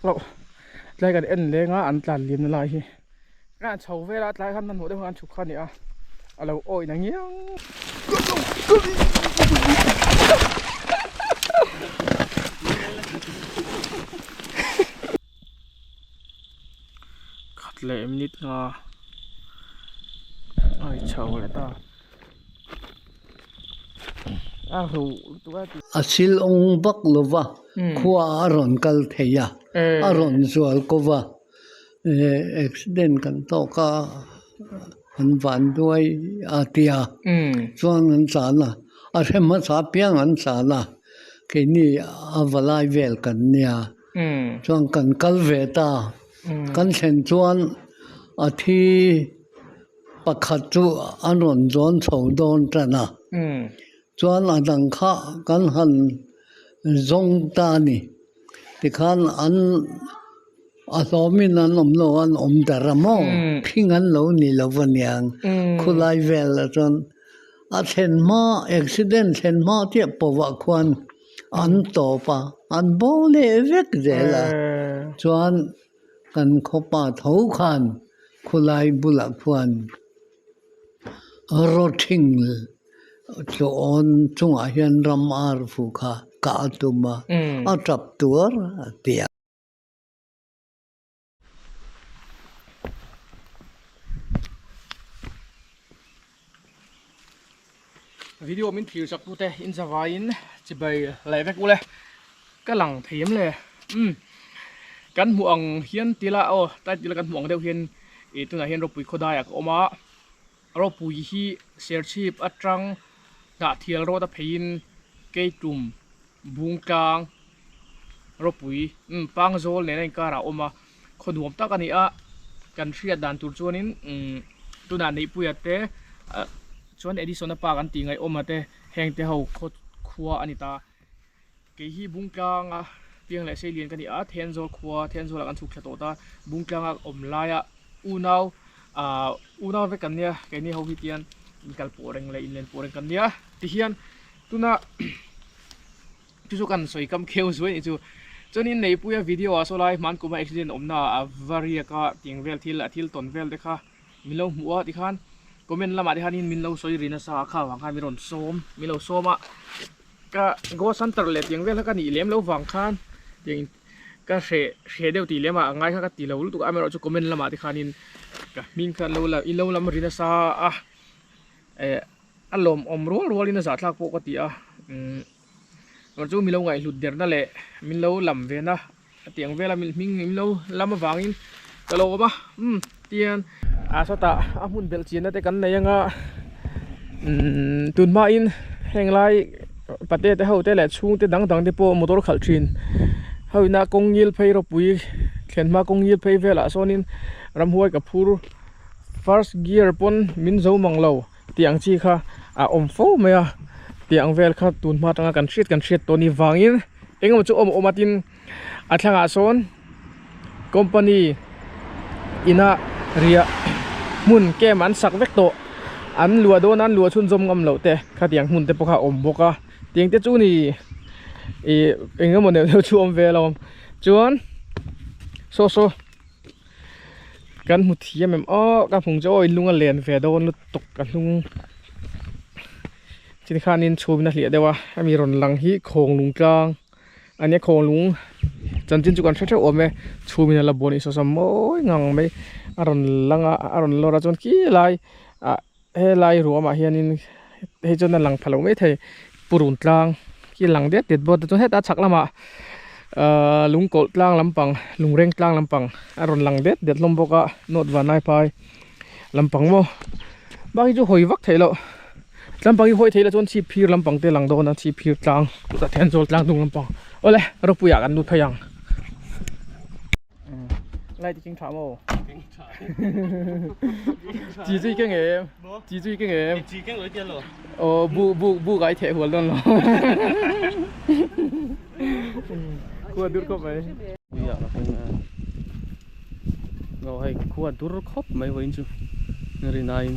เราไล่กันเอ็นเลยงะอันตันเลียมนั่นไรที่งานเช่าเวลาไล่ขันนั้นหัวได้งานฉุกขันนี่อ่ะเราโอ้ยอย่างเงี้ยขัดเละนิดงะไอ้เช่าเลยตารู้ตัวที่asil ong bak lova khua aron kal theya aron zual kova accident kan to ka an van duai atia chuan an sana a rema sa piang an sana ke ni avalai vel kan nia chuan kan kal ve ta kan chen chuan a thi pakhat chu aron zon chho don tana chuan a dang kha kan han zong ta ni ti khan an a hlomin an lo an daramo phing an lo ni lovaniang khulai vel chuan a then ma accident then ma ti powa khuan an to pa an bo le vek zela chuan kan khopa tho khan khulai bula khuan rothing cho on chunga hian ram ar fu kha ka tuma a trap tur tia video min phir sak tu te in zawain chibai levek ule ka lang them le kan muang hian tila o ta tila kan muang deuh hian e tuna hian ro pui khodai ak oma ro pui hi serchip atrang da thial ro da phein keitum bungkang ro pui pang zol ne nei kara oma khonuam ta kani a kan hriat dan tur chuanin tuna nei puiate chuan edison pa kan ti ngai oma te hengte ho khot khuwa anita ke hi bungkang a piang le seilian kani a then zol khuwa then zol kan thuk thla ta bungkang a omlaya unaw ve kan nia ke ni ho hi tian kal poreng le inlen poreng kan nia ti hian tuna chu kan soi kam kheu zoi ni chu chonin nei puya video a so lai man kuma accident omna a varia ka tingvel thil ton vel dekha milo muwa ti khan comment lama di hanin min lo soi rina sa kha wang kha miron som milo soma ka go center le tiang vel ka ni lem lo wang khan tiang ka she deu ti lema angai kha ka ti lo lu tu amero chu comment lama di khanin ka min kha lo la i lo lam rina sa a alom om rol ina za thlak po ka ti a chu milo ngai hlut der na le min lo lam ve na tiang vela min lo lam wangin ka lo ma tian so ta amun bel chin na te kan nei anga tun ma in heng lai pate te ho te le chung te dang te po motor khal thin hoina kongil phei ro pui thlen ma kongil phei vela sonin ram huai ka phur first gear pon min zo manglo tiang chi kha om fo me a tiang vel kha tun ma tanga kan hriat to ni wangin engom chu omatin athanga son company ina ria mun ke man sak vek to an lua don an lua chun zom ngam lo te kha tiang mun te pokha om boka tiang te chu ni engom ne chu om velom chuan so kan mu thiam em ka phung jo lunga len ve don lu tok ka lung chin khanin chhumna hlia dewa ami ron lang hi khong lung tlang ania khong lung chanchin chu kan thre ome chhumina la boni so sam moi ngang mai aron langa aron lora chon ki lai he lai ruama hianin he chon na lang phalo mai thei purun tlang ki lang det bot chon heta chak lama lungkol tlang lampang lungreng tlang lampang aron lang det lomboka not vanai pai lampang mo bagi chu hoi vak thailo lampang hoi thaila chon chi phir lampang te lang do na chi phir tlang ta then zol tlang dung lampang ole ro puya kan nu thayang lai ti king tha mo chỉ duy kinh nghiệm chỉ cái lối tiền rồi bu gái thể huấn luôn rồi khuôn đút khóc vậy bây giờ là không ngồi hay khuôn đút khóc mấy với chú người này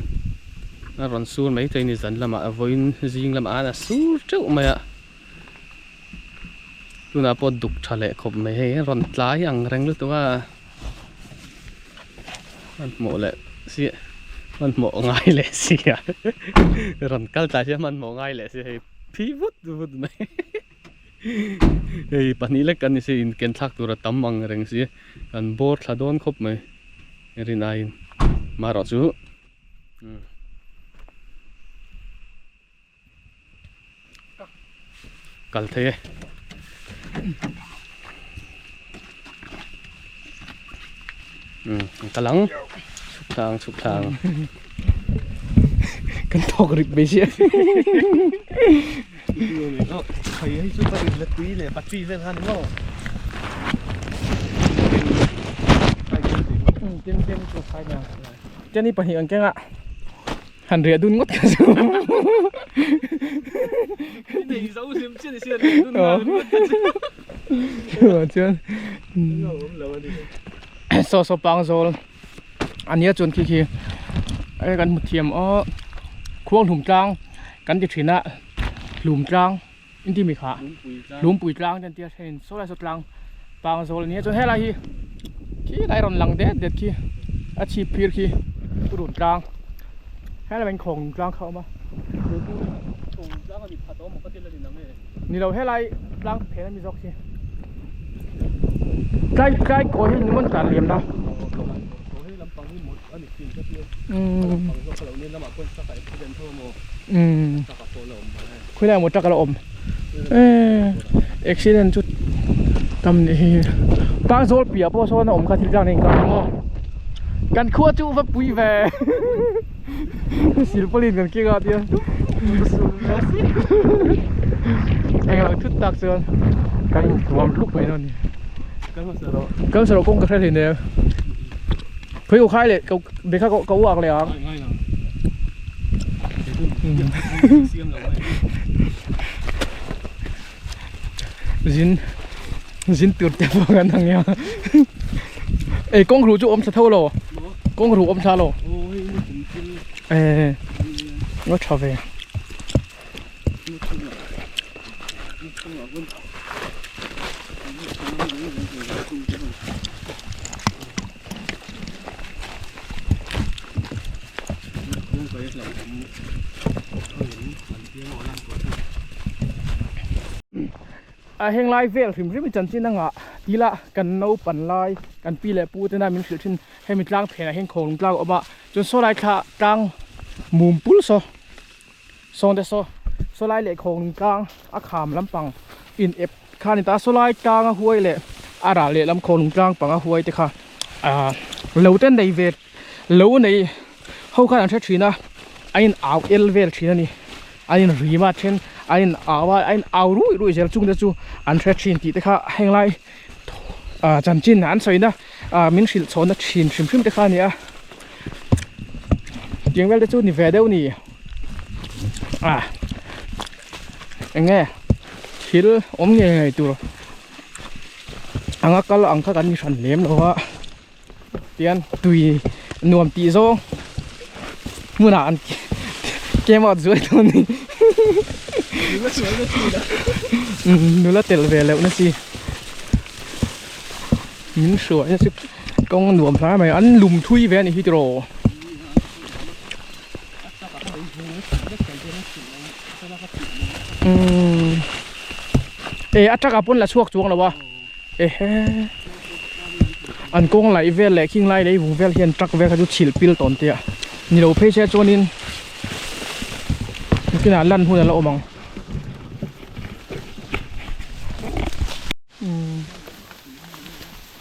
nó ròn xuống mấy tay này dẫn làm à với riêng làm à là xuống trước mày ạ tôi nào bỏ đục trả lệ khop mày hay ròn lái ăn răng lúc đóมันหมดแหละสิมันหมดง่ายแหละสิอ่ะรอนกัลตาใช่มันหมดง่ายแหละสิพี่วุฒิวุฒิไหมเฮ้ยปัจนี้เล็กกันนี่สิอินเกนทักตัวระตั้มมังเร่งสิกันบอร์ดละโดนครบไหมรินายมารอจูกัลเทกำลังสุกทางกันตอกริบไปเชียใครให้ช่วยไปเล็กปีเลยปัจจัยเรื่องนั้นเนาะเจนตัวใครเนี่ยเจนนี่ปะเหียงแกงอ่ะหันเรือดุนงดกันสู你手先先先你เจนโซปังโซอันนี้จนขี้ไอ้กันหมุดเทียมควงหลุมจางกันติดถินอะหลุมจางอินที่มีขาหลุมปุ๋ยจางจันเตียเห็นโซไลสดจางปังโซอันนี้จนให้อะไรขี้ได้รอนหลังเด็ดขี้อาชีพพีร์ขี้หลุมจางให้อะไรเป็นของจางเข้ามานี่เราให้อะไรจางเพลมีซอกขี้ใกล้โกยนี่มันการเลี้ยมนะคุยได้หมดจักรละอมเอ็กซิเดนจุดตำนี่ปางโซลเปียโปโซนอมกันทีกลางเองกันขั้วจูบปุยแวศิลปลินกันกี่กาเดียวไอ้เราชุดตักเสือกันรวมลูกไปนั่นนี่กันสระกงกระเทยเนี่ยเพื่อใครเลยเด็กเขาว่าอะไรอ่ะจินตื่นเต้นกันทั้งนี้เอ้กงครูจูอมสะเท่าโลกงครูอมชาโลก็ชอบเลยเฮงไลเวลถึงที่มีจันทร์ที่นั่งอ่ะทีละกันโนปั่นไลกันปีแหละปูแต่น่ามีสิ่งที่ให้มีกลางเพลงเฮงโขงกลางออกมาจนโซไลค่ะกลางมุมปุ้ลโซนเดโซไลเหล็กโขงกลางอาขามลำปังอินเอฟคานิตาโซไลกลางห้วยเหล็กอาราเหล็กลำโขงกลางปังห้วยแต่ค่ะเหลวเต้นในเวทเหลวในเขาขนาดเช่นนะไอ้เอาเอลเวลชีนี่ไอ้รีมาเช่นไอ้เอารู้เจอจุงเดจูอันเทรชินตีแต่ข้าแห่งไรจันจินอันสวยนะมินสิลโซนชินชิมแต่ข้าเนี่ยยังเวลเดจูนี่เวเดลนี่ยังไงชิลอมเงยตัวอังก็อังก็กันมีฉันเลี้ยมหรอวะเตียนตุยนวมตีโซมื่อนั้นเกมอดสวยตัวนี้ดูแลเตลเวลแล้วนะสิมินสวยนะสิกองหนวมพระไหมอันลุมทุยแวนอีฮิโตรอัจฉริยะปุ่นละช่วงจวงหรอวะอันกงไหลเวลแหละคิงไหลเลยหูเวลเฮียนจักเวลเขาจะฉิลปิลตอนเตี้ยนี่เราเพชรโจนินนี่ขนาดลั่นพูดแล้วอมัง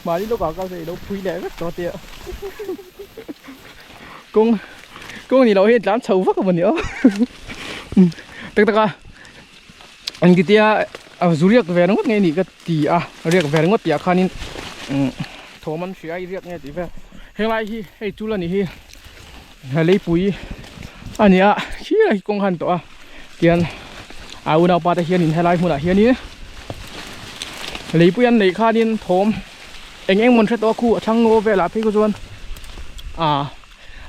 มาที่โลกาก็เลยเราคุยแหละก็ตัวเตี้ยกงนี่เราเห็นร้านเช่าฟักกันวันนี้ตึกอันกี่เตี้ยจุเรียกแหวนงดไงนี่ก็ตีเรียกแหวนงดตีขานินโถมันเสียเรียกไงตีแหวนเฮ้ยไรที่ให้จุลนี่ให้เลยปุ๋ยอันนี้เชี่ยกงหันตัวเกียนเอาเราปาตะเฮียนินให้ไรหัวเฮียนี้เลยปุ๋ยอันเลยขานินโถมเอ็งมันใช้ตัวคู่ช่างโง่เวลาพี่กุศล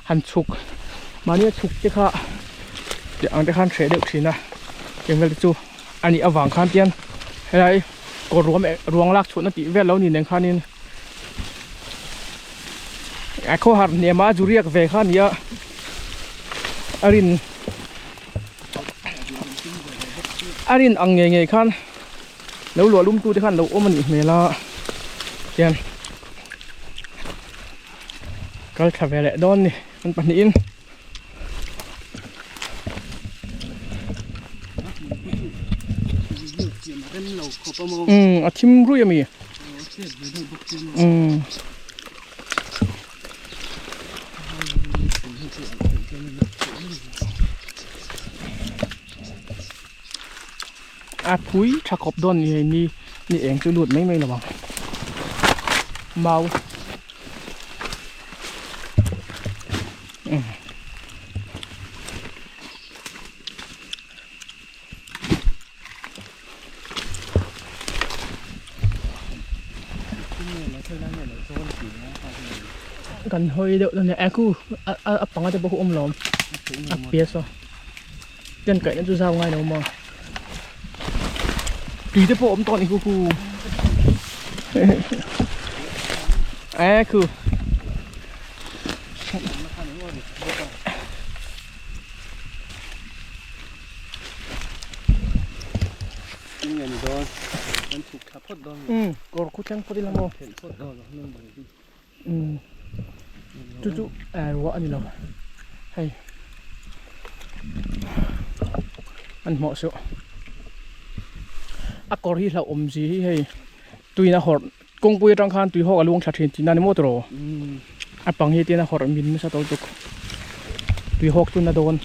หันฉุกมาเนี่ยฉุกเจ้าค่ะ เดี๋ยวอันที่ขั้นเฉยเด็กทีนะยังไม่ได้จูอันนี้เอาวางขั้นเตียนอะไรก็รวมลักชนติเวทแล้วนี่หนึ่งขั้นนี้ไอ้ข้อหาเนี่ยมาจูเรียกเวขั้นเยอะอารินอังเงยขั้นแล้วหลัวลุ่มตู้ที่ขั้นเราโอ้มันอีกเมล่าเตียนก็ขับไปแหละโดนนี่มันปันอินอาทิมรู้ยังมีพุ้ยถ้าขบโดนนี่เองจะหลุดไม่หรอมั้งเมากันเฮ้ยเดี๋ยวเนี่ยกูปังอาจจะบอกอมหลอมเปียสเดินไก่นั่นจะเศร้าไงเนาะมั้งปีจะพอมตอนนี้กูคือมันถูกขับพดโดนก็คุยกันพอดีละมั้งเห็นพดโดนนั่นเลยจู่ๆว่าอันนี้เราให้มันเหมาะสุดกอรี่เราอมจีให้ตุยนะหอดกงปุยรังคานตุยหอกอลวงชัดเจนที่นั่นมอตโรปังเฮตีนะหอดมินไม่ใช่ตัวตุกตุยหอกตุนนะโดน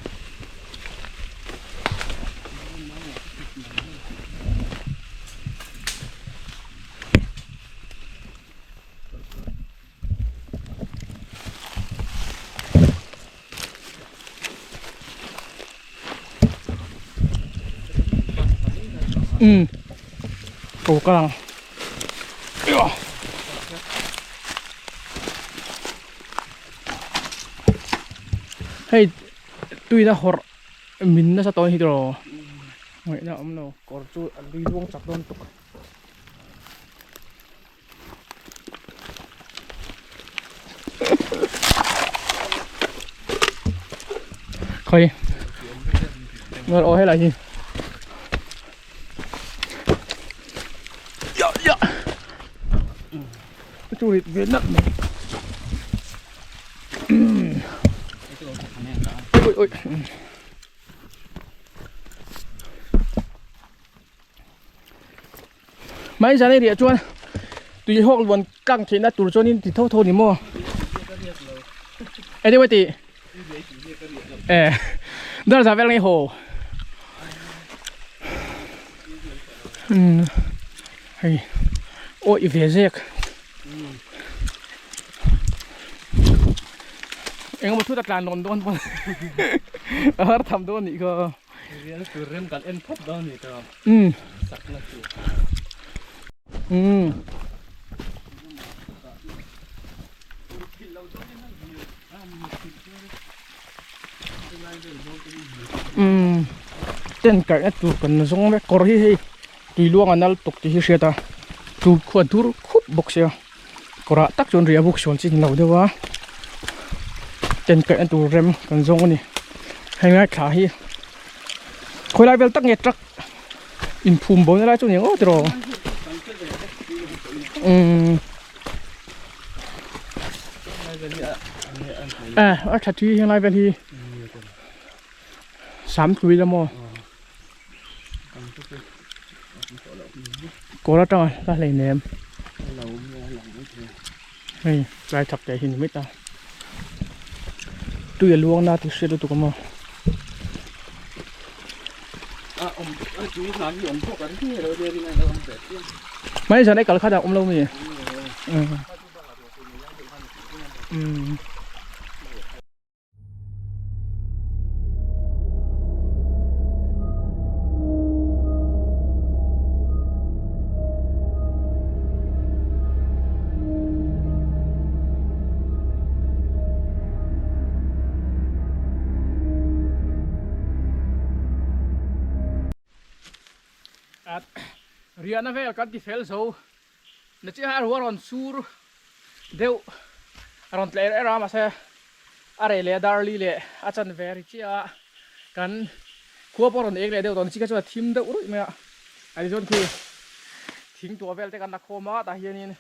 โอ้กำลังให้ตุยนะหอดมินนะสตอนฮิโดรไม่นะอมโนกอร์จูอันดุยล่วงจับโดนตุกใครเมื่อโอ้ให้ไรทีจูริตเวียดนามโอ้ยไม่ใช่เนี่ยจวนตุยหอกวันกังเชนะตุรจนี่ติดโทษนี่มั่วเดี๋ยวไปตีเดินสายไปไงโหเฮ้ยโอ้ยเวียเซกเอ็งมาทุตการนอนโดนปนทำโดนอีกก็เรียนคือเริ่มกันเอ็นพดโดนนี่ก็สักนาทีเต้นไก่ตัวกันส่งไปกอรี่ให้ตุยล่วงอันนั้นตกที่เสียตาตัวขวดดูคุบบกเสียกระตักจนเรียบุกชนสิเราเดี๋ยวว่าเต้นไก่ตัวเร็มกันส่งนี่ให้ง่ายขาฮีคอยไล่เวลตักเงียตรักอินภูมิบนอะไรจุดนี้โอ้ตรอชัดที่ยังไล่เวลที่3 คุยแล้วมั้งก็แล้วจังก็เลยเนมนี่ใจจับใจหินไม่ตาตัวอย่าลวงหน้าตัวเสียตัวก็มั้งไม่ใช่ในกระดาษอมเรามี at riana vel kan ti fel so na chi har waron sur deu aron tler era ma se are le darli le achan veri chia kan khua poron ek le deu ton chi ka chu thim deu ru me ai zon thi thing to vel te kan na khoma ta hianin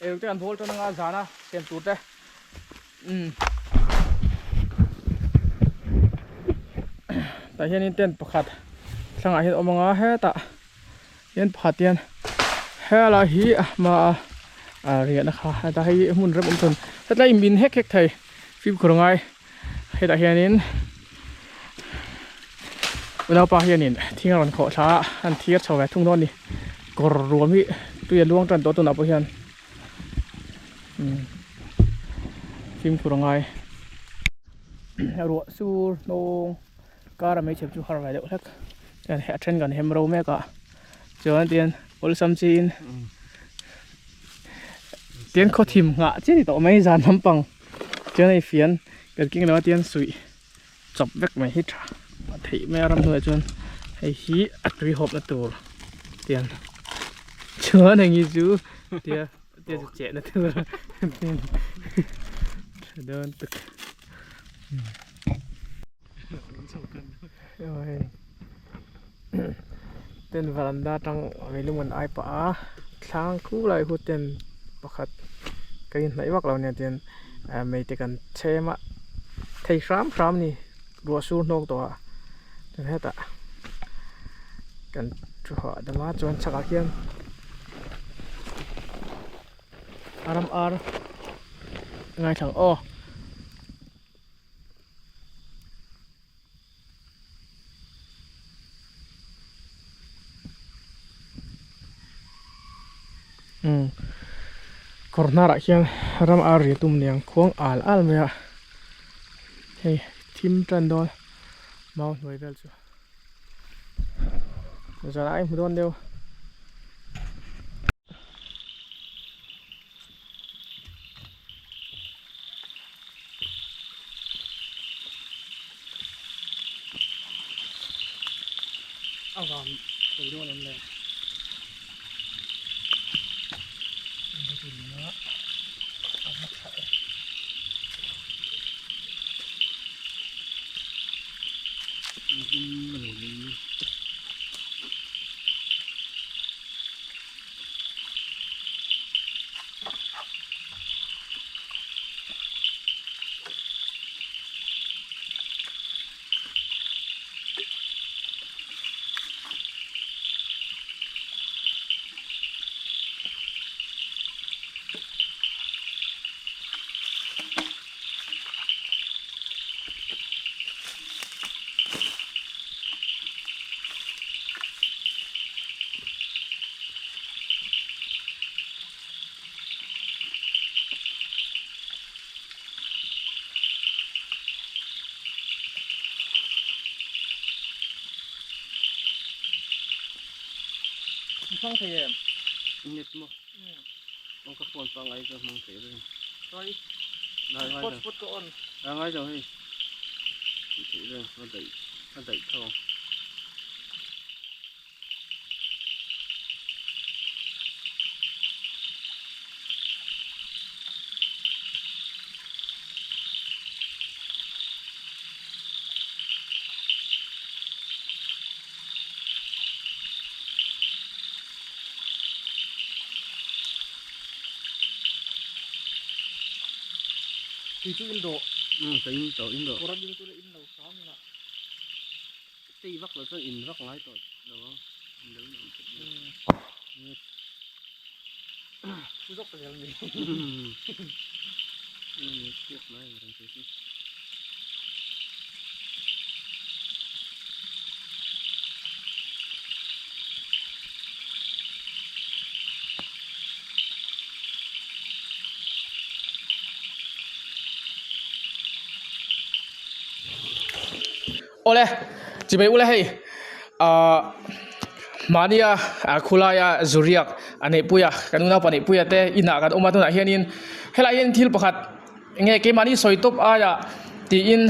el te kan bol to nga zana sem tur te ta hianin ten pakhat thanga hin omanga he ta hian phatian hela hi ma rian kha ta hi mun rem um ton tatlai min hek hek thai phim khurungai he ta hianin unaw pa hianin thingaron kho tha an thiar chawai thung don ni kor ruami tuya luang tan to to na po hian phim khurungai ro sur nong kara mai chep chu har vai deuh hlek kan he thren kan hem ro me ka chuan tian ol sam chin tian kho thim nga chi ni to mai zan ham pang chuan ai fian kan king lo tian sui chop vek mai hi tha thei me ram hnuai chuan hei hi atri hop na tur tian chuan anh yi chu tia tia chu che na tur tian đơn tức rồi tên veranda trong về luôn mình ai bỏ sáng cú lại hút tiền bạc hạt cái này bác lâu nè tiền mấy tiền cần xe mà thấy sám nè đua xuống nông tổ nên hết ạ cần cho họ đâm má cho anh chắc kiên aram ar ngay thằng ô corner hian ram ari tum niang khuang al me a hei thim tran don mau noi vel chu giờ ai mu don deu avam tôi don em le không thể em nít mo ông có phone pang ai cho mang thế rồi rồi ngay ngay rồi phút con ngay rồi hi thế rồi nó đẩy thôi thì chú Indo cái in độ orang itu tuh Indo sama nggak tí vắt là có in vắt lái rồi đó susok tuh yang ini tiếp này rồi thế oleh jibai oleh hei mania khulaya zuriak ane puya kanuna pani puya te ina kan oma tuna hianin hela hian thil pakhat nge ke mani soitop aya ti in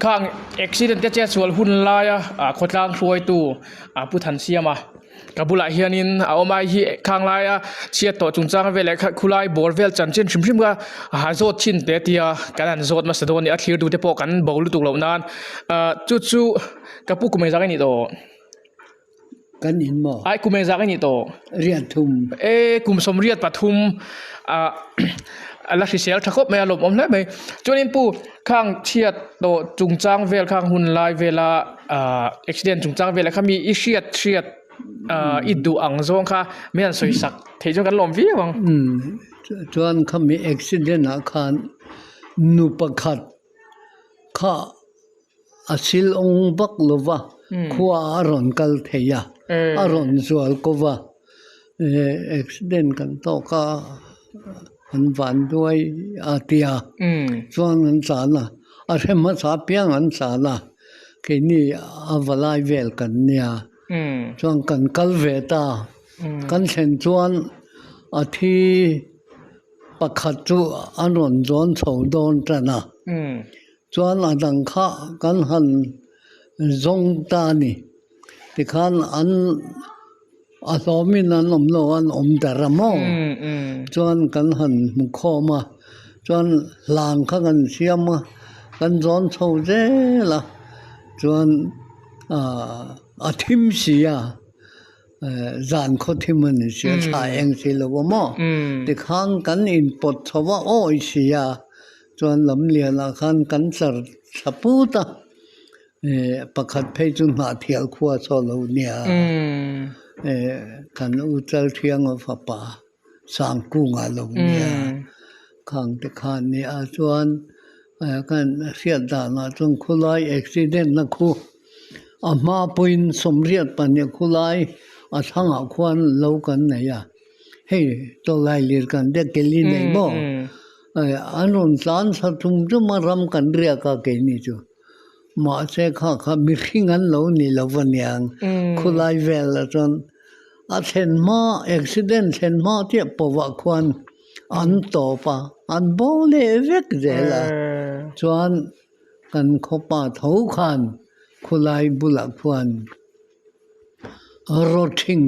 khang accident te che chual hun laya khotlang hruai tu puthan siama กับบุหรี่เฮียนินเอามาฮีข้างไล่เชียต่อจุงจ้างเวลคุไลบอลเวลจันเช่นชิมก็หาโจดชินเตียกันโจดมาสะดวกนี่อัดเลือดูเทปกันบอลลุตุกเหล่านั้นจู่กับผู้กุมเมจักนี่โตกันอินมอไอ้กุมเมจักนี่โตเรียนทุมกุมสมเรียดปฐุมลักษิเซลทักคบไม่อารมณ์อมแล้วไหมจนอินปูข้างเชียโตจุงจ้างเวลข้างหุ่นไลเวลาอุบิเหตุจุงจ้างเวลข้ามีอิเชียดอิดูอังซงค่ะไม่อันสวยสักเที่ยวกันลมวิ่งวังจวนเขามีอุบิเหตุอาคารนุปขัดข้าอาศิลองบักลวะขวาอารอนกัลเทียอารอนสวลกว่าอุบิเหตุกันโตก็อันวันด้วยอาเตียส่วนอันสาระอะไรมาสาเปียงอันสาระแค่นี้อาวลายเวลกันเนี่ยส่วนกันกัลเวตากันเช่นส่วนอาทิประคัดจูอันรอนจวนโฉดโดนจันนะส่วนอันดังข้ากันหันจงตานี่ที่ขันอันอาสมินันโลอันดารมองจวนกันหันมุขมาจวนหลังข้ากันเสียมากันจวนโฉเจละจวนอาทิมเสียจานโคทิมันเสียชายเองสิละวะมั้งที่ขันกันอินปดชว่าโอ้ยเสียจวนลำเลียละขันกันสปูตาประคัดเพจุนหาเทียลขวาโซโลเนียกันอุจจาเทียงฟ้าป่าสังกุงอาลงเนี่ยขังแต่ขันนี่อาจวนกันเสียดานาจงคุไลอุบิเหตุนักคู่อามาปุยนสมเรียดปัญญาคุไลอาช่างอาควันเล่ากันไหนอ่ะเฮ้ตัวไล่เลียกันเด็กเกลีไหนบ่อันนั้นสารสัตุมจุมารำกันเรียกกันนี่จูมาเสกข้ามีขิงันเหล่านี้เหล่าวันยังคุไลเวลจนอาเซนมาอุบิเหตุเซนมาที่ปวักควันอันโตปะอันโบเลเวกเจล่ะจวนกันขบป่าเท้าขันคุไลบุลักควันรถทิ้ง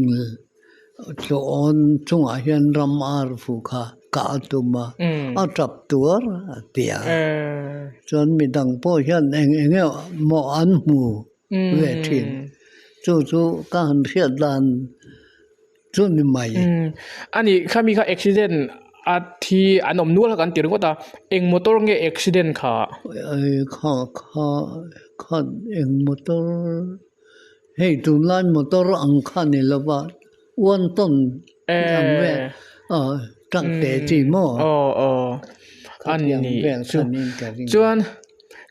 จวนจงอาเฮียนรำอาร์ฟุกากาตุมาอาจับตัวเตียจนมีดังพ่อเฮียนเองเนี่ยหมออันหูเวทีจู่ๆก็หันเสียดันจุดนี้ไม่อันนี้ข้ามีข้าอุบิเหตุอาทิอันนมนัวกันตีรึงก็ตาเองมอเตอร์เงี้ยอุบิเหตุค่ะข้าเองมอเตอร์เฮ้ยตุลานมอเตอร์อังคารนี่ละว่าวันต้นยังเวตั้งแต่จีโม่อันนี้จวน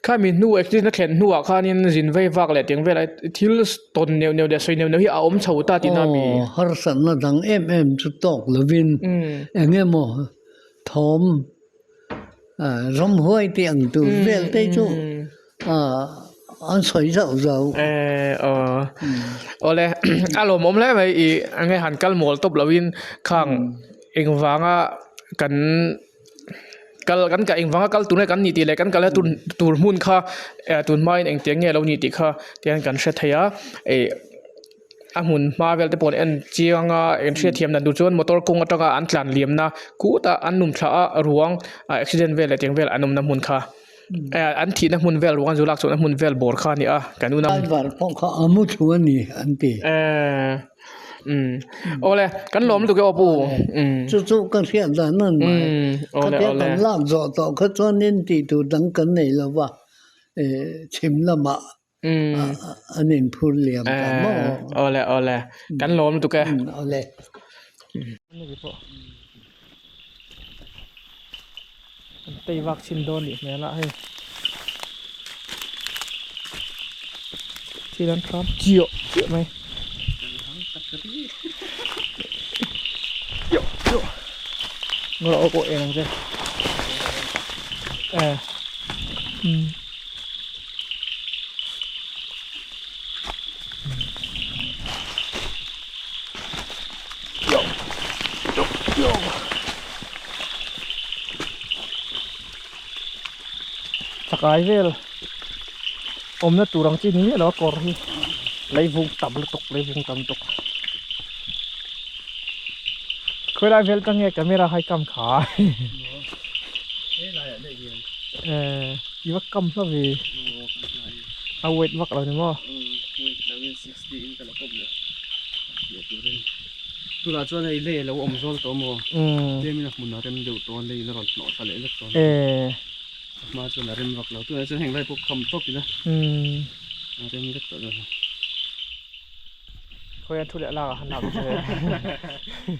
ข้ามีนัวอุบิเหตุนักเขียนนัวข้านี่จินไว้ฟักเลยเตียงเวลาทิลส์ต้นเนียวเดี๋ยวใส่เนียวที่เอาชาวตาตินามีฮาร์สันน่ะดังจุดตอกลวินเงี้ยโมทอมรำห้วยเตียงตัวเวลเตจูอันสวยเจ้าโอเลยอารมณ์ผมเลยไปอีอันนี้หันกัลโมลตบลวินข้างเองฟังกันกับเองฟังกัลตุนกันนี่ตีเลยกันแล้วตุนมุนค่ะตุนไม้เองเตียงเงี้ยเรานี่ตีค่ะเตียงกันเสียทีอามุนมาเวลแต่ปนเอ็นเจียงเอ็นเสียเทียมนั่นดูจนมอเตอร์กงอัตราอันกลั่นเหลี่ยมนะกูตาอันนุ่มชาหลวงอุบิเหตุเวลเตียงเวลอันนุ่มน้ำมุนค่ะอันที่นักมุนเวลวันจุลักส่วนนักมุนเวลบอร์ค่านี่กันดูน้ำอันวันพวกเขาอามุชวนนี่อันตีโอ้เลยกันล้มตัวแกอปูจู่ๆก็เสียดายนั่นไหมเขาเทียบกันลากจอต่อเขาจนนินตีตัวดังกันนี่แล้วว่าชิมละมาอันนี้พูดเหลี่ยมกันมั้งโอ้เลยกันล้มตัวแกโอ้เลยตีวัคซีนโดนอีกแล้วให้ที่นั้นครับเจียวไหมเจียวเราเอาเองใช่สักไอเวลอมน่ะตัวรังจีนี่แล้วก็รอเลยวุ้งตับเลยตกเลยวุ้งตับตก คุยได้เวลตั้งเงี้ยกันไม่ราให้กำขา เฮ้ยอะไรอ่ะได้เรียน ยี่ว่ากำซะวีเอาเวทวักเราเนี่ยมั้ง wait level 60 kan ako bla ya turin tu la chuan ei le lo om zol to mo te min mun na rem deu ton le la ron no sa le le ton ma chuan rem vak lo tu na chuan heng lai pok kham tok ina rem le to lo คุยกันทุเรศลากหันหนักเลย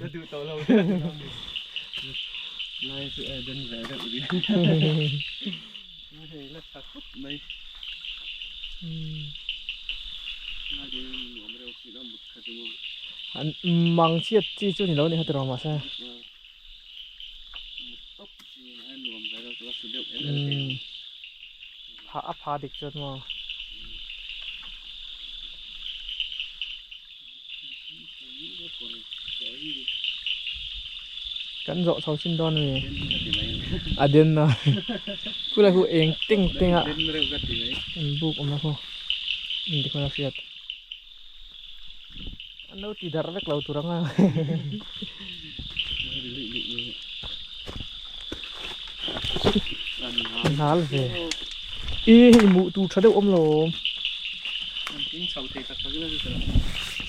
จะดูโตเรานายคือเดินแหวกได้ดิไม่ใช่เล็กตัดปุ๊บไม่น่าจะหนูไม่ได้คิดว่ามุดขัดมั้งอันมังเชียดจี้จุดนี่แล้วนี่เขาตรอมาใช่มุดตบจีนไอ้หนูไม่ได้ตัวสุดเด็ดเอ็นพาดิกจุดมากันโจเขาชินดอนเลยอเดนนะกูเลยกูเองติ้งติ้งอ่ะบุกออกมาพอดีคนละเสียดอันนู้นตีดาร์เล็กเราตัวรังอ่ะน่าเลยอีมูตูชาเดอมโล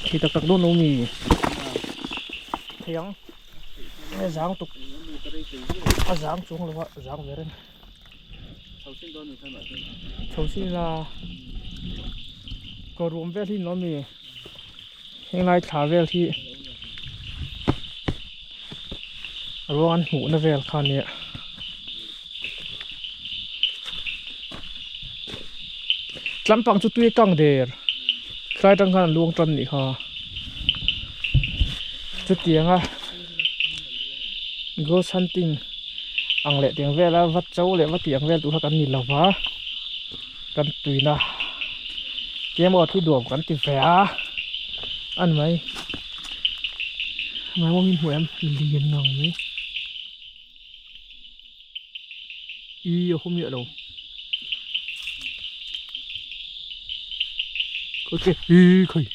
ที่ตักโดนน้องมีเทียงจางตุกจางจุงหรือว่าจางเวรนเขาสิลาก็รวมเวลที่น้องมีเฮงไล่ขาเวลที่รวนหูนเวลคันนี้ลำปังจุดตุ้ยกังเดอร์ใครตั้งการลวงตันนี่ค่ะจุดเตียงอ่ะgo hunting ang le tiang vela vat chau le vat tiang vel tu ha kan ni lawa kan tuina kemo thi dom kan ti ve a an mai wa min huam lien ngang mai i hôm nhựa đâu ok i khơi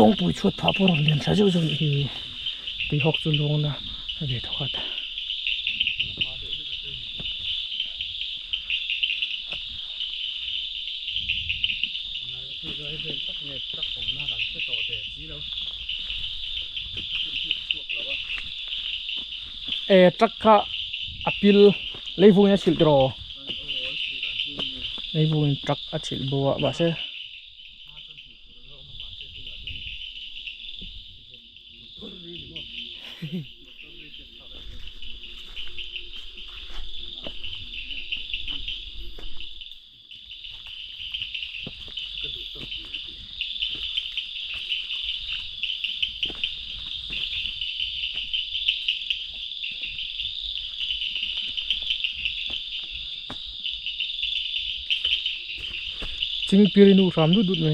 công bùi chuột phá bò liền sao chứ rồi thì học cho luôn nè để thoát chắc cả apil lấy vui nhá chịu rồi lấy vui chắc chịu bùa bà sẽ chính pirinu ram đút đút này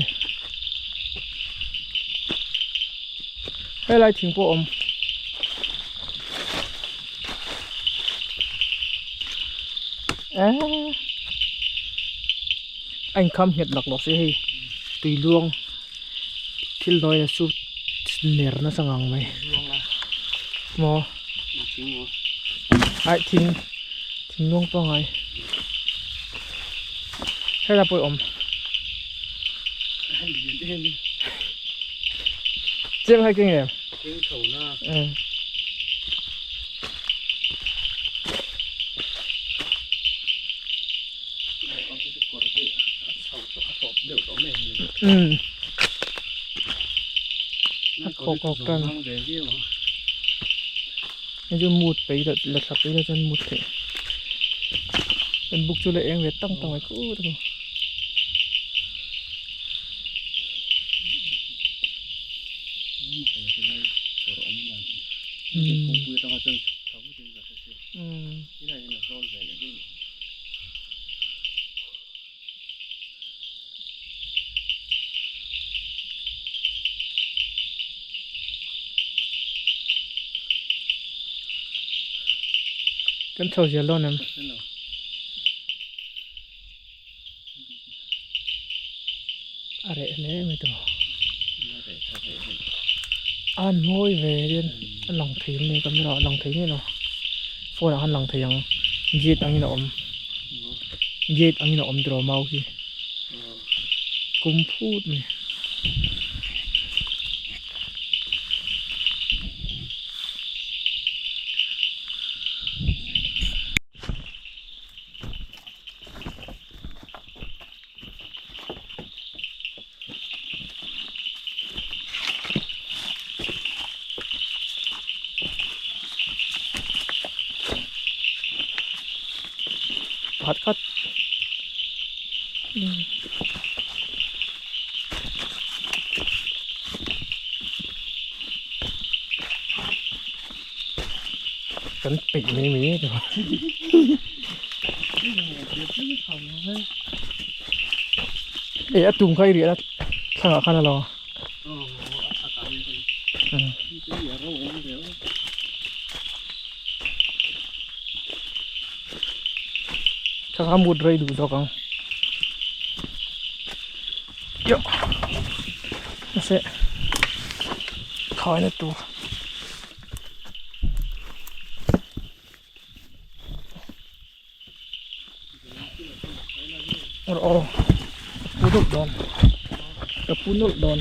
hay lại thỉnh bộ anh không hiện được nó sẽ tùy luôn til nói là chút nở nó sang ngang mày mò ai thỉnh luôn to ngay hay là bội chiếm hay kinh nghiệm khóc căng nên cho một tí là sắp tới là chân một thể chân bục cho lại em về tăng tăng cái cũ thôi Kan thâu giờ luôn em. อะไรเนี่ยไม่ตัวอันมวยเวเดียนอันหลังทิ้งนี่ก็ไม่รอหลังทิ้งนี่เนาะโฟนอันหลังทิ้งยีดอันนี้เนาะยีดอันนี้เนาะดรอมาโอเคกุมพูดนี่พัดคัดกันปิดมีตัวเอ๊ะตุ่มใครเรียนข้างข้างเราข้างมุดไรดูสักครั้งเยอะนั่นสิขายในตัวโอ้ปูนุดดอนกับปูนุดดอน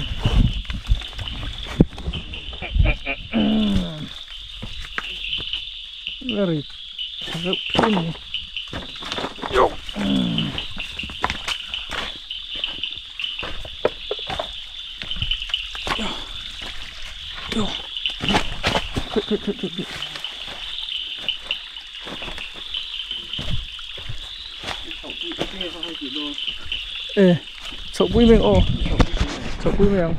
very thin yo yo quick ê sậu quý miệng ô sậu quý miệng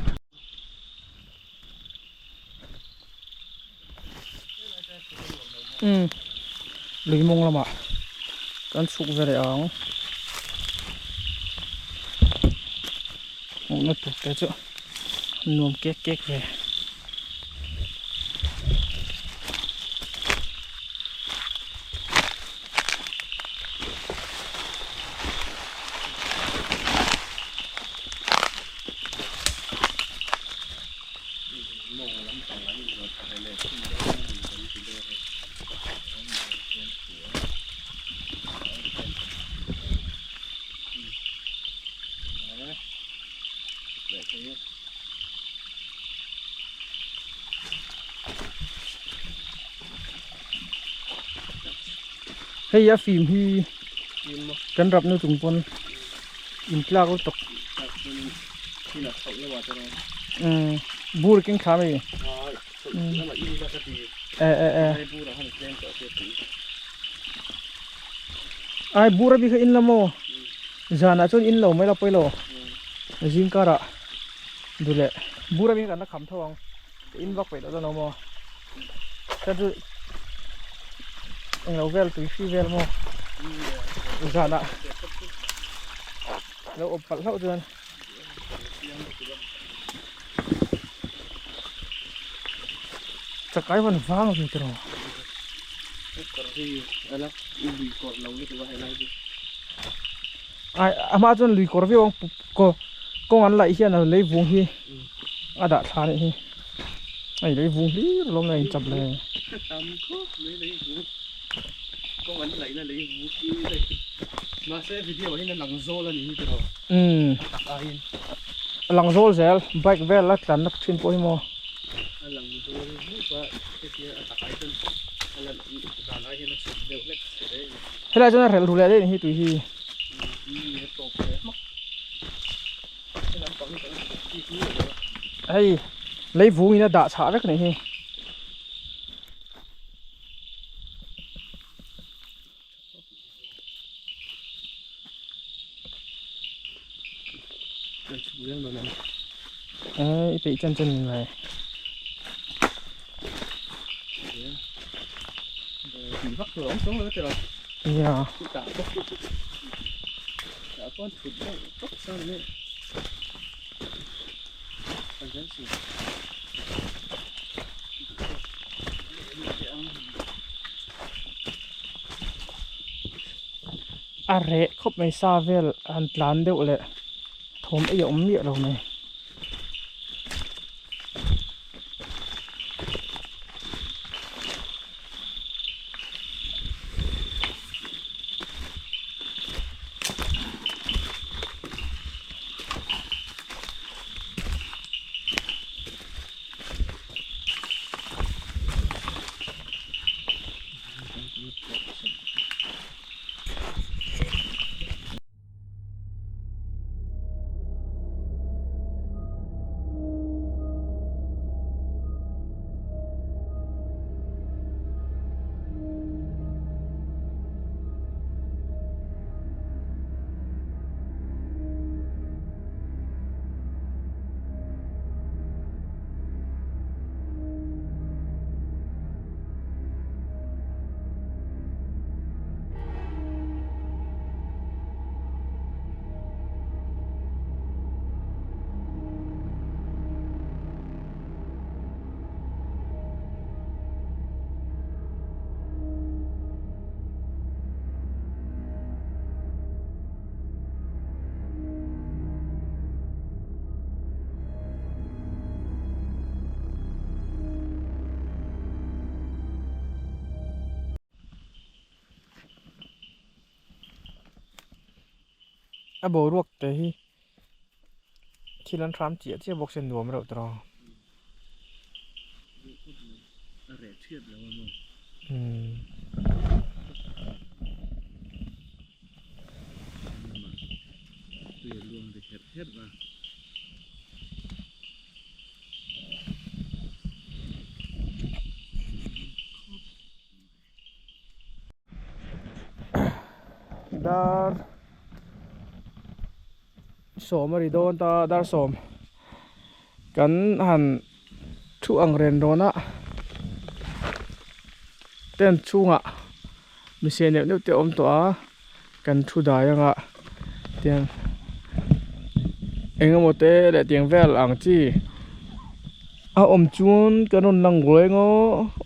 lưới mông lắm ạ con sụp về đây ống nó tụt cái chỗ nuông két về hay ya phim hi kan rap nu tung pon in kla ko tok bur king kha mai ai bur bi kha in lamo jana chon in lo mai la poi lo jing kara dule bur bi kan na kham thong in vak pe da no mo ta du lâu vel tùy phi vel mo ra đã lâu ốp phật hậu rồi chắc cái vẫn vang rồi chứ ai Amazon lùi cỏ với ông con ăn lại hiện là lấy vuông hi à đã thà này hi ai lấy vuông đi lúc này chập này con anh lấy là lấy vũ khí đây mà sẽ video này là lăng zô là như thế nào lăng zô giờ bike về là tận nắp trên poi mo lăng zô và cái kia tại chân là dàn ai hiện nó đều lệch đấy thế là cho nó rèn rù lại đấy thì tùy hi hay lấy vũ nó đã xả rất này hi bị chân này bị vắt cửa ống xuống rồi đó dạ con thụt tóc sao này à rễ khóc mày xa về ăn lán đều lệ thom ấy ống miệng đâu này à bố ruột đấy khi lần tram chỉ chia bọc sen nuông rồi đó อะไรเทียบแล้วมั้ง ตัวรวมแต่เทียบมา dar som ari don ta dar som kan han thu ang ren rona ten chunga mi se ne te om to a kan thu da yanga tiang engamote le tiang vel ang chi a om chuan kanon lang goengo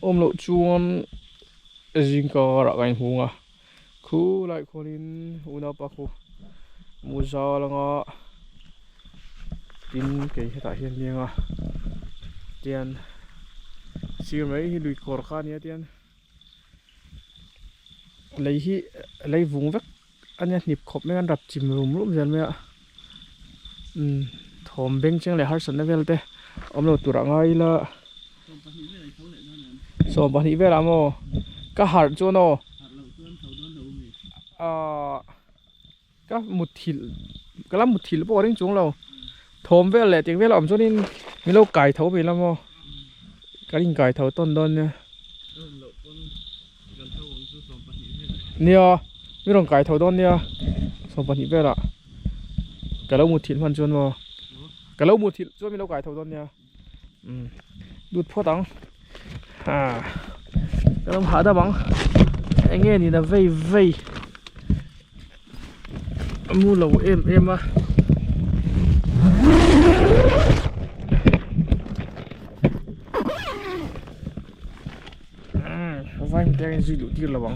om lo chuan jingka ra kain hunga khu lại kholin una pa khu muza langa tin ke heta hian lianga tian sir mai hi lui kor kha nia tian lei hi lei vung vek ania nip khop me kan rap chim rum rum jan me a thom beng cheng le har san na vel te omlo tura ngai la so ba hi vel amo ka har chu noก็มุดถิ่นก็ละมุดถิ่นแล้วพอเร่งจุงเราโถมเวลแหละเตียงเวลอมช่วงนี้มีโรคไก่เถาไปแล้วมั้งก็ยิ่งไก่เถาต้นเนี่ยเนี่ยมีโรคไก่เถาต้นเนี่ยสองปันหิเวลอะก็แล้วมุดถิ่นพันชวนมั้งก็แล้วมุดถิ่นช่วงมีโรคไก่เถาต้นเนี่ยดูดพ่อตังก็ต้องหาได้บ้างไอ้เงี้ยนี่นะเว่ยมูเหลาเอ็มอ่ะไฟมันแดงสิดูที่ระวัง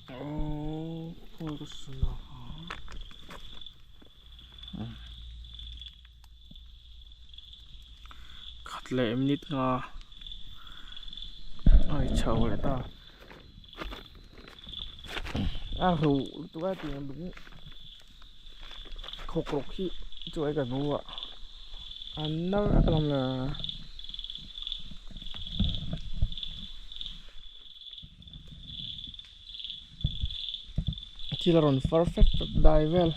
โอ้โหก็สนุกเลยนิดงอไอ้เฉาเลยตาหูตัวตีนลุงขกรกขี้ช่วยกันรู้อ่ะอันนั้นกำลังที่เรา perfect ได้เวล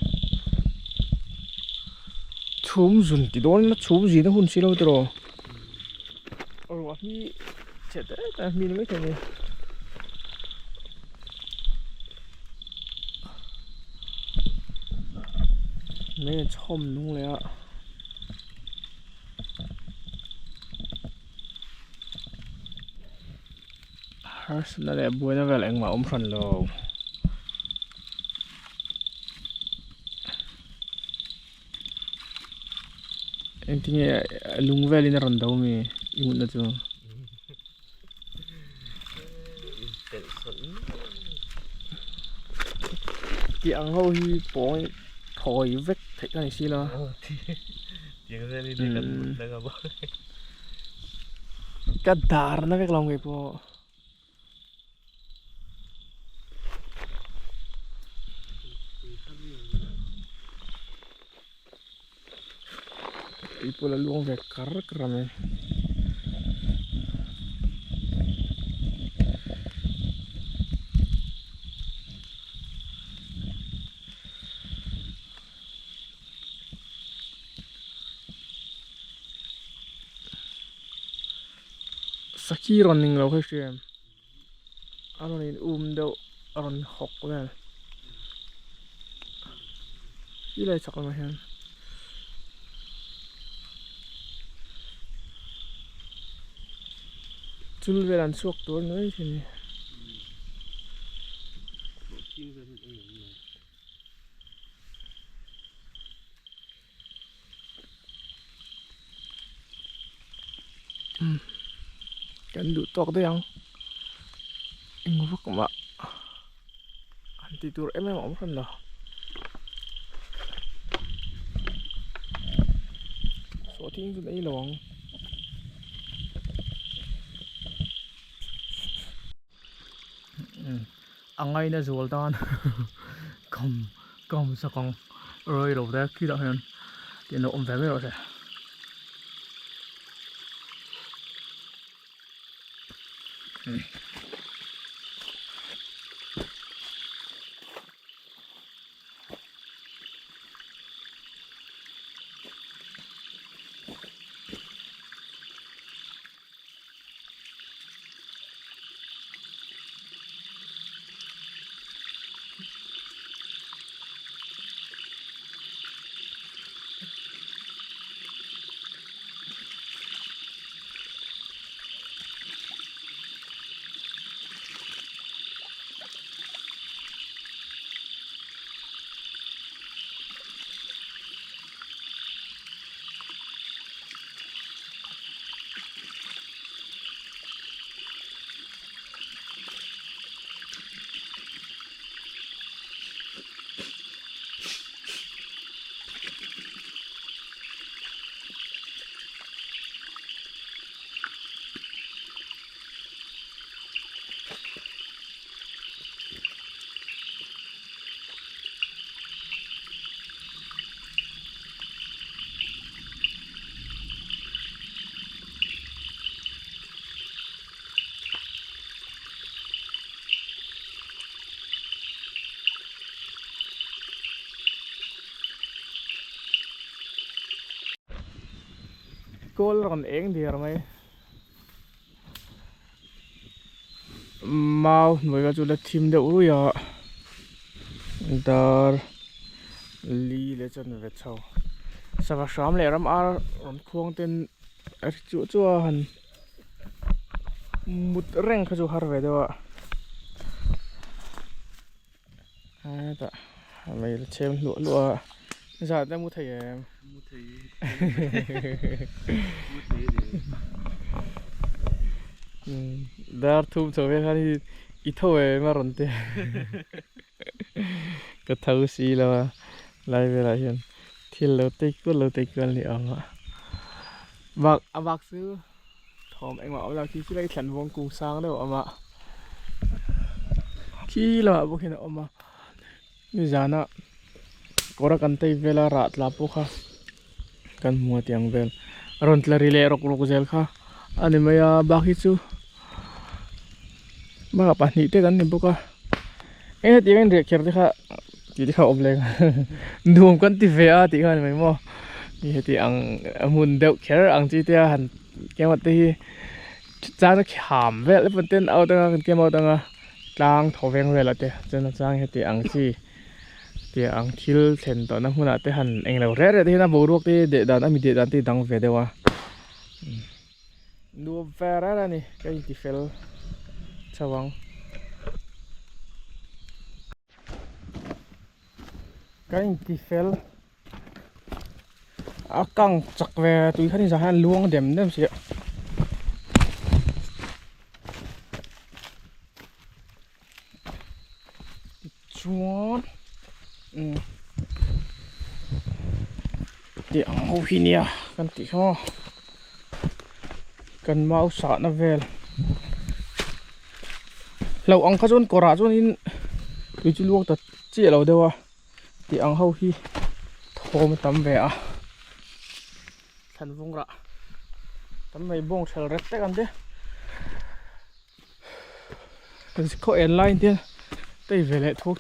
ชุ่มจุนติดโดนแล้วชุ่มจีนหุ่นสิเราตัวว่ามีเจ็ดแต่มีไม่ถึงเลยไม่ชมนุ่งเลยอ่ะฮะนั่นแหละบัวนั่นแหละเองมาอมพันโลเอ็งที่ลุงเวลินรันดาวมีอยู่นั่นจ้ะ tiang ho hi pong thoi vek thei kan si la tiếng ra đi để cần đang gặp ka dar na vek long ngai po ipola luang vek kar krame Saki running lo khai shem aron in do aron hok la ilai chak ma hian chul velan suak tur noi thini kan du tok de yang ingwak ma anti tur om kan la so ting zu nei lawang angai na zol tan kom sakong roi lo da ki da hian tin no om ve me ro se kol ron eng dir mai mau noi ga chu la thim de u ya dar li le chan ve chau sawa sham le ram ar ron khuang ten ar chu chu han mut reng kha chu har ve dewa ha ta mai chem lu lu za ta mu thai em mu thấy dar thum cho ve khani I tho e ma ron te ka thau si la lai ve la hian thil lo te kwal ni ama bak su thom eng ma la ki si lai thlan wong kung sang de ama ki la bo khin ama ni jana kora kan tei vela rat la pu kha kan mua tiang vel ron tla rile rok zel kha ani maya baki chu ba pa ni te kan ni boka e ti kan re kher de kha ti kha oble dum kan ti ve a ti kan mai mo ni heti ang mun deuh kher ang chi te han kemat te hi chang kham vel le pon ten au ta kan kemau ta nga tlang thoveng vel ate chen chang heti ang chi ti ang thil thlen to na huna te han englo re te na borok te de dan ami de dan te dang ve dewa nu vera ra ni kai ti fel chawang kai ti fel akang chak ve tui khani sa han luang dem si chuan thì ông hậu hi nia cần tí ho cần mau sợ nó về lâu ông khá chôn cỏ chôn in tôi chỉ luộc tật chỉ lâu đâu à thì ông hậu hi thô mà tắm về à thành vung ra tắm mày bông sờ rất tét ăn đấy mình sẽ có airline thế tay về lại thuốc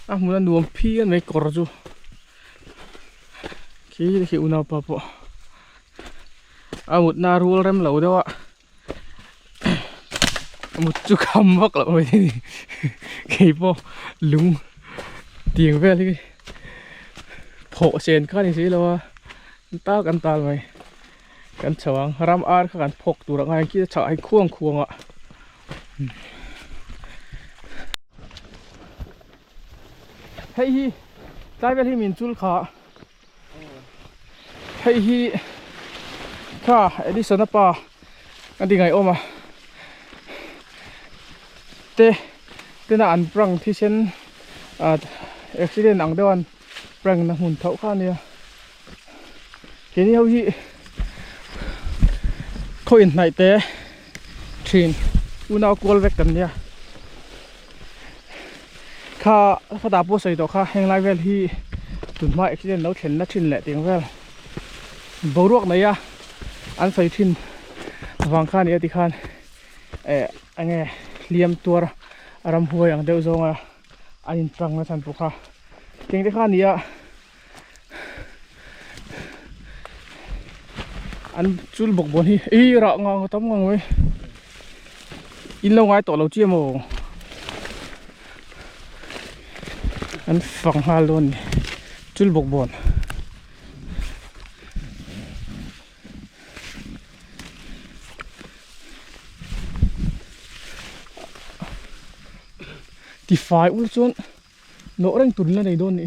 à muốn nuông phi ăn mấy cỏ chú khi khi unau papo à một na ruol rem lâu đâu ạ một chút khăm mắc lại rồi thì cái po lúng tiền về đi phổ sen cái này gì đâu taกันตาเลยกันฉวางรำอาร์กันพกตัวง่ายคิดจะให้ควงอ่ะเฮ้ยใจไปที่มินจุลขาเฮ้ยข้าไอ้ดิสันป่าอันที่ไงโอมาเต้น่ะอันปรังที่เช่นอุบิเหตุอังเดวันปรังน่ะหุ่นเท่าข้าเนี่ยทีนี้เขาที่เขาอินไหนเต้ทีนอุณเอากอลเวกกันเนี่ยข้าตาปูใส่ตัวข้าแห้งไล่เวลที่ตุ่นมาอุบิเหตุแล้วเห็นนัดชินแหละเตียงเวลบรวกไหนอะอันใส่ชินวางข้านี่ที่ข้านอันไงเลี้ยมตัวอารมณ์หัวอย่างเดียวจงอ่ะอันนี้ปรังนะท่านผู้ข้าเก่งที่ข้านี่อะอันจุลบกบนที่ระงองตั้มงงไว้อินเราไงต่อเราเจียมอันฝังฮาลอนจุลบกบนที่ฝ่ายอุลชนโนเร่งตุนแล้วในโดนนี่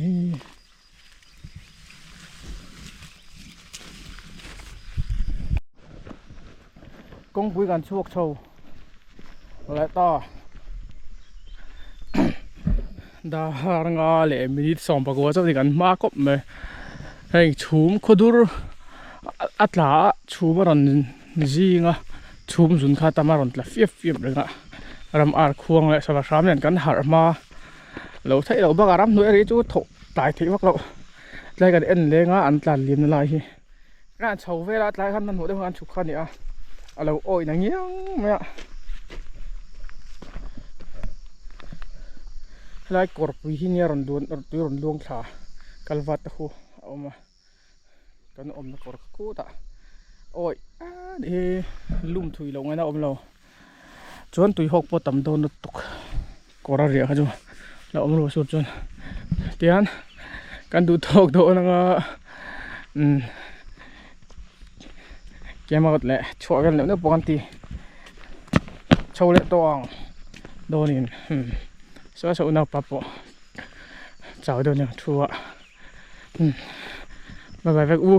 กงคุยกันช่วงโชว์และต่อดาฮารงาเล่มินิสองปากว่าจะเป็นกันมากก็ไม่ให้ชูมขดุรอัตลาชูมรันจีงะชูมสุนคาตามารันละเฟียบเลยนะรำอาร์ควงเลยสวัสดิ์เนี่ยกันหามาเราใช้เราบังอารมณ์หน่วยอะไรจูถกตายที่พวกเราไล่กันเอ็นเลยงะอันตันเลียนอะไรที่งานโชว์เวลาไล่ขันมันหัวได้งานฉุกขันเนี่ยเราโอ้ยอย่างเงี้ยไม่อะไล่กรบวิหินีรันดวงขากัลวัตหูเอามากันอมนักกรบกูตาโอ้ยดีลุ่มถุยลงไงนะอมเราจนตุยหกปอตำโดนตุกกระเรียกจูเราอมเราสุดจนเดี๋ยวกันดูทอกโดนงะแกมาก็แหละช่วยกันแล้วเนี่ยปกติโชว์เล็กตัวโดนอินสวัสดีนะป๊าปเจ้าโดนอย่างชัวบายบายแวกอู